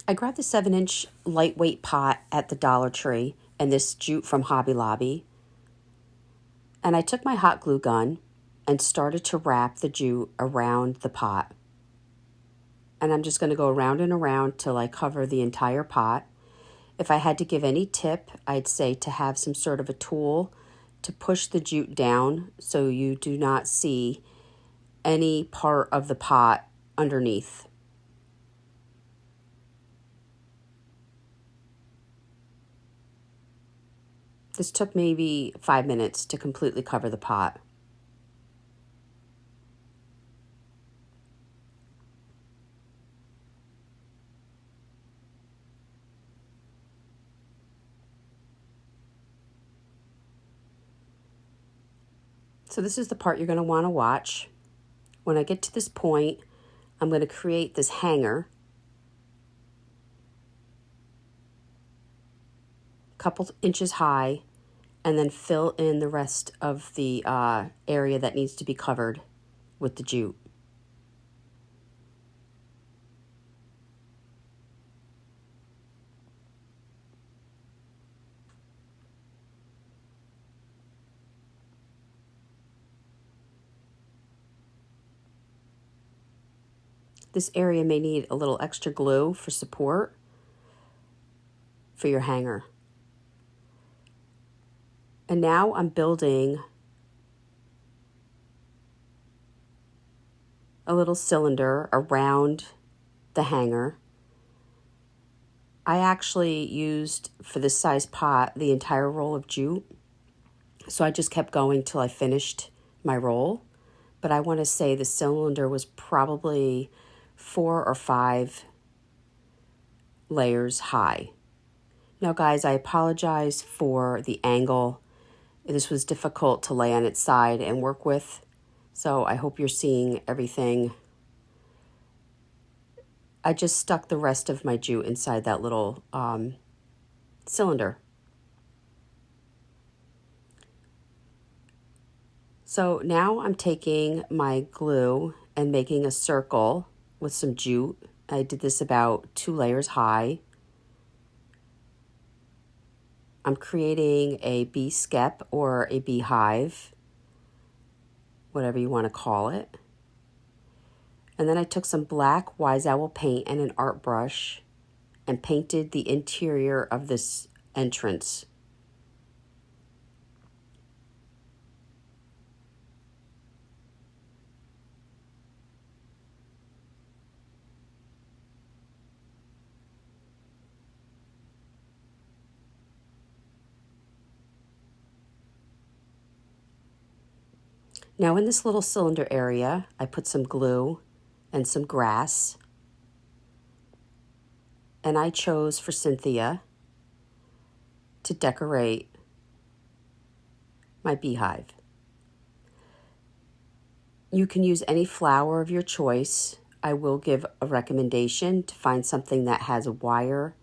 I grabbed the 7-inch lightweight pot at the Dollar Tree and this jute from Hobby Lobby. And I took my hot glue gun and started to wrap the jute around the pot. And I'm just going to go around and around till I cover the entire pot. If I had to give any tip, I'd say to have some sort of a tool to push the jute down so you do not see any part of the pot underneath. This took maybe 5 minutes to completely cover the pot. So this is the part you're going to want to watch. When I get to this point, I'm going to create this hanger, a couple inches high, and then fill in the rest of the area that needs to be covered with the jute. This area may need a little extra glue for support for your hanger. And now I'm building a little cylinder around the hanger. I actually used, for this size pot, the entire roll of jute. So I just kept going till I finished my roll. But I want to say the cylinder was probably 4 or 5 layers high. Now guys, I apologize for the angle. This was difficult to lay on its side and work with. So I hope you're seeing everything. I just stuck the rest of my jute inside that little cylinder. So now I'm taking my glue and making a circle with some jute. I did this about 2 layers high. I'm creating a bee skep or a beehive, whatever you want to call it. And then I took some black Wise Owl paint and an art brush and painted the interior of this entrance. Now in this little cylinder area, I put some glue and some grass. And I chose for Cynthia to decorate my beehive. You can use any flower of your choice. I will give a recommendation to find something that has a wire,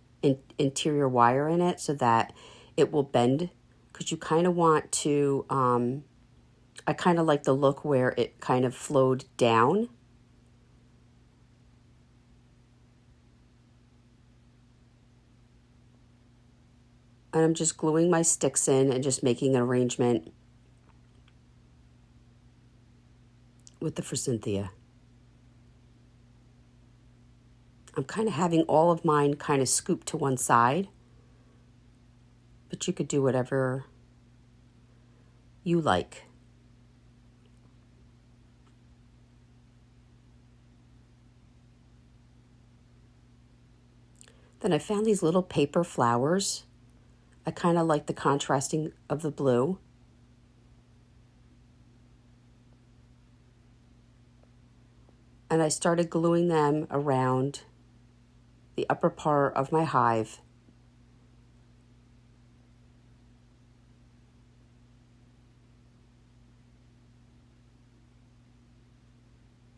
interior wire in it so that it will bend, because you kind of want to, I kind of like the look where it kind of flowed down. And I'm just gluing my sticks in and just making an arrangement with the Forsythia. I'm kind of having all of mine kind of scooped to one side, but you could do whatever you like. Then I found these little paper flowers. I kind of like the contrasting of the blue. And I started gluing them around the upper part of my hive.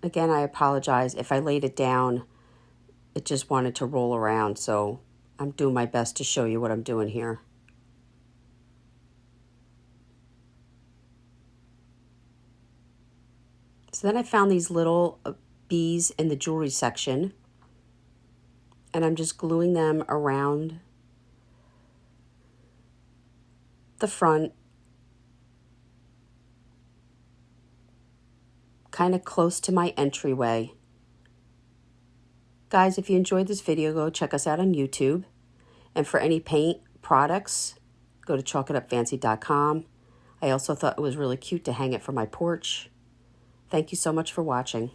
Again, I apologize. If I laid it down, it just wanted to roll around, so I'm doing my best to show you what I'm doing here. So then I found these little bees in the jewelry section, And I'm just gluing them around the front, kind of close to my entryway. Guys, if you enjoyed this video, go check us out on YouTube. And for any paint products, go to chalkitupfancy.com. I also thought it was really cute to hang it from my porch. Thank you so much for watching.